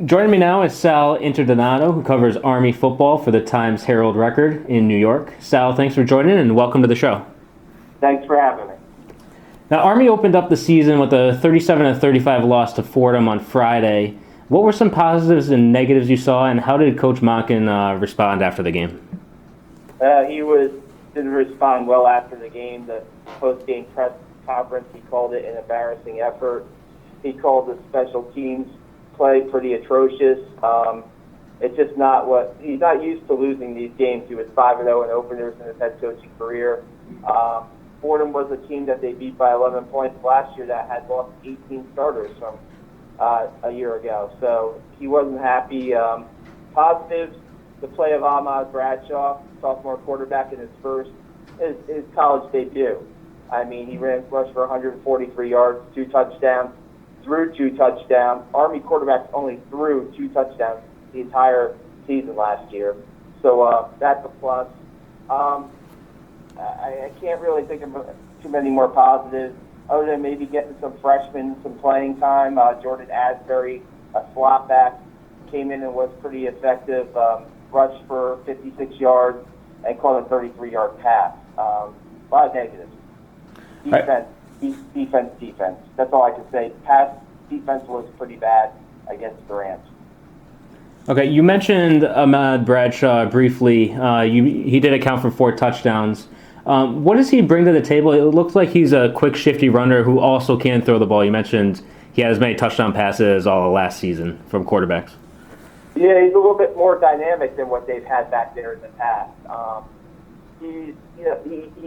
Joining me now is Sal Interdonato, who covers Army football for the Times-Herald-Record in New York. Sal, thanks for joining and welcome to the show. Thanks for having me. Now, Army opened up the season with a 37-35 loss to Fordham on Friday. What were some positives and negatives you saw, and how did Coach Monken respond after the game? He didn't respond well after the game. The post-game press conference, he called it an embarrassing effort. He called the special teams play pretty atrocious. It's just not what he's not used to losing these games. He was 5-0 in openers in his head coaching career. Fordham was a team that they beat by 11 points last year that had lost 18 starters from a year ago. So he wasn't happy. Positives, the play of Ahmad Bradshaw, sophomore quarterback in his college debut. I mean, he rushed for 143 yards, 2 touchdowns, threw 2 touchdowns. Army quarterbacks only threw 2 touchdowns the entire season last year. So that's a plus. I can't really think of too many more positives other than maybe getting some freshmen some playing time. Jordan Asbury, a slot back, came in and was pretty effective, rushed for 56 yards and caught a 33-yard pass. A lot of negatives. Defense. That's all I can say. Pass defense was pretty bad against the Rams. Okay, you mentioned Ahmad Bradshaw briefly. He did account for 4 touchdowns. What does he bring to the table? It looks like he's a quick, shifty runner who also can throw the ball. You mentioned he had as many touchdown passes as all last season from quarterbacks. Yeah, he's a little bit more dynamic than what they've had back there in the past. He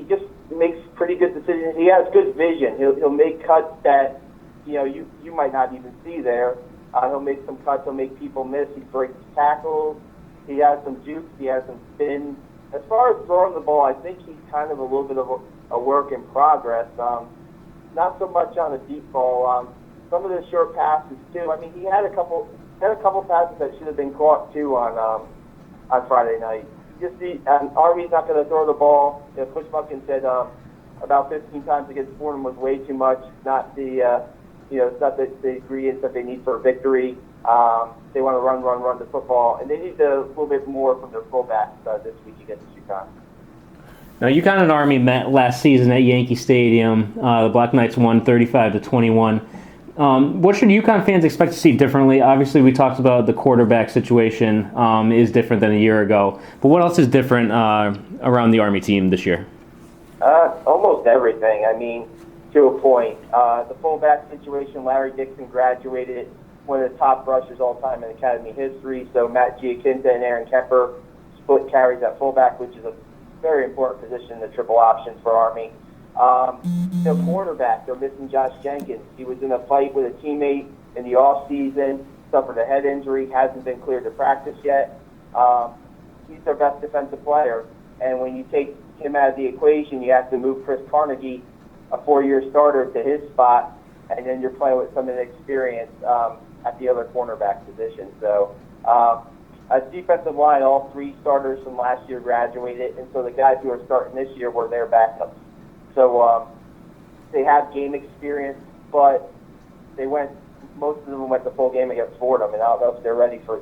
just makes pretty good decisions. He has good vision. He'll make cuts that you might not even see there. He'll make some cuts. He'll make people miss. He breaks tackles. He has some juke. He has some spin. As far as throwing the ball, I think he's kind of a little bit of a work in progress. Not so much on the deep ball. Some of the short passes too. I mean, he had a couple passes that should have been caught too on Friday night. Army's not going to throw the ball. Coach Monken said about 15 times against Fordham was way too much. Not the it's not the ingredients that they need for a victory. They want to run the football, and they need a little bit more from their fullbacks this week against UConn. Now, UConn and Army met last season at Yankee Stadium. The Black Knights won 35-21. What should UConn fans expect to see differently? Obviously, we talked about the quarterback situation is different than a year ago. But what else is different around the Army team this year? Almost everything. I mean, to a point. The fullback situation, Larry Dixon graduated, one of the top rushers all time in Academy history. So Matt Jenkins and Aaron Kemper split carries at fullback, which is a very important position in the triple options for Army. The quarterback, they're missing Josh Jenkins. He was in a fight with a teammate in the offseason, suffered a head injury, hasn't been cleared to practice yet. He's their best defensive player. And when you take him out of the equation, you have to move Chris Carnegie, a 4-year starter, to his spot, and then you're playing with some inexperience at the other cornerback position. So at defensive line, all 3 starters from last year graduated, and so the guys who are starting this year were their backups. So they have game experience, but most of them went the full game against Fordham, and I don't know if they're ready for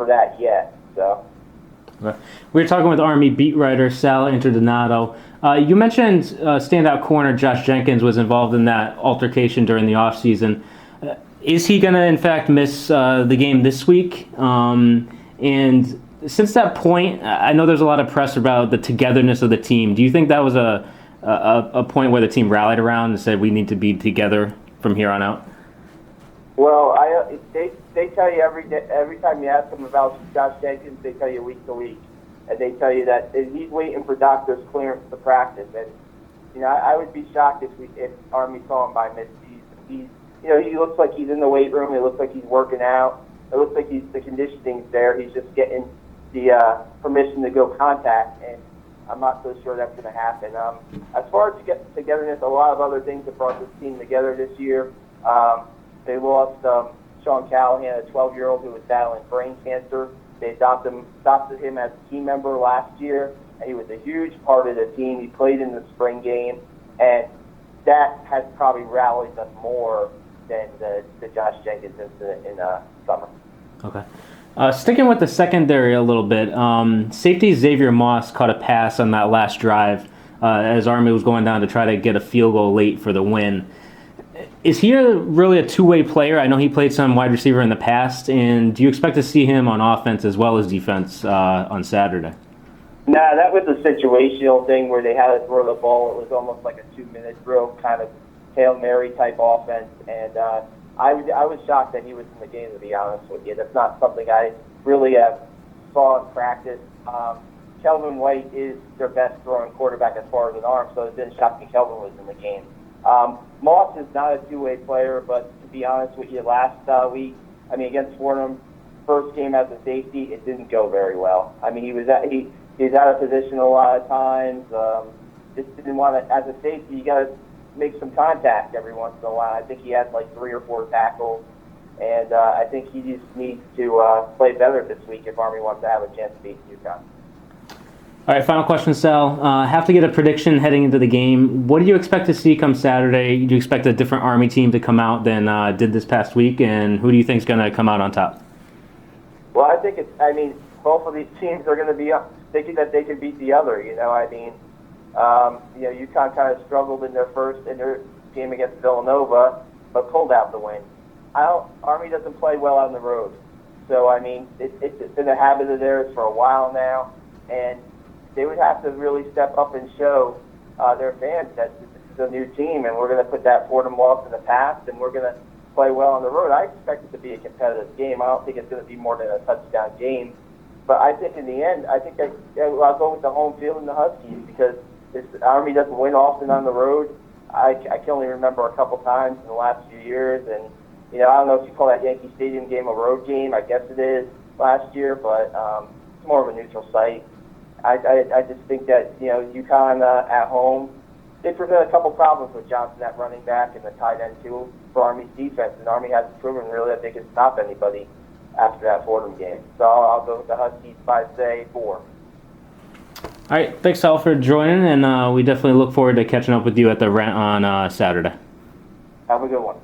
that yet. So. We were talking with Army beat writer Sal Interdonato. You mentioned standout corner Josh Jenkins was involved in that altercation during the offseason. Is he going to, in fact, miss the game this week? And since that point, I know there's a lot of press about the togetherness of the team. Do you think that was a point where the team rallied around and said we need to be together from here on out? Well, they tell you every time you ask them about Josh Jenkins, they tell you week to week, and they tell you that he's waiting for doctor's clearance to practice. And I would be shocked if Army saw him by midseason. He looks like he's in the weight room. It looks like he's working out. It looks like the conditioning's there. He's just getting the permission to go contact, and I'm not so sure that's going to happen. As far as togetherness, a lot of other things have brought this team together this year. They lost Sean Callahan, a 12-year-old who was battling brain cancer. They adopted him as a team member last year, and he was a huge part of the team. He played in the spring game, and that has probably rallied us more than the Josh Jenkins incident in summer. Okay. Sticking with the secondary a little bit, safety Xavier Moss caught a pass on that last drive as Army was going down to try to get a field goal late for the win. Is he really a two-way player? I know he played some wide receiver in the past, and do you expect to see him on offense as well as defense on Saturday? Nah, that was a situational thing where they had to throw the ball. It was almost like a 2-minute drill, kind of Hail Mary type offense, and I was shocked that he was in the game, to be honest with you. That's not something I really saw in practice. Kelvin White is their best throwing quarterback as far as an arm, so it didn't shock me Kelvin was in the game. Moss is not a two-way player, but to be honest with you, last week, against Fordham, first game as a safety, it didn't go very well. He was out of position a lot of times. Just didn't want to, as a safety, you got to make some contact every once in a while. I think he had like 3 or 4 tackles, and I think he just needs to play better this week if Army wants to have a chance to beat UConn. All right, final question, Sal. Have to get a prediction heading into the game. What do you expect to see come Saturday? Do you expect a different Army team to come out than did this past week, and who do you think is going to come out on top? Well, I think both of these teams are going to be thinking that they can beat the other. UConn kind of struggled in their game against Villanova, but pulled out the win. Army doesn't play well on the road, so it's been a habit of theirs for a while now, and they would have to really step up and show their fans that this is a new team, and we're going to put that Fordham loss in the past, and we're going to play well on the road. I expect it to be a competitive game. I don't think it's going to be more than a touchdown game, but I think in the end, I'll go with the home field and the Huskies because Army doesn't win often on the road. I can only remember a couple times in the last few years, and I don't know if you call that Yankee Stadium game a road game. I guess it is last year, but it's more of a neutral site. I just think that UConn at home, they present a couple problems with Johnson at running back and the tight end too for Army's defense, and Army hasn't proven really that they can stop anybody after that Fordham game. So I'll go with the Huskies by say 4. All right, thanks, Sal, for joining, and we definitely look forward to catching up with you at the rent on Saturday. Have a good one.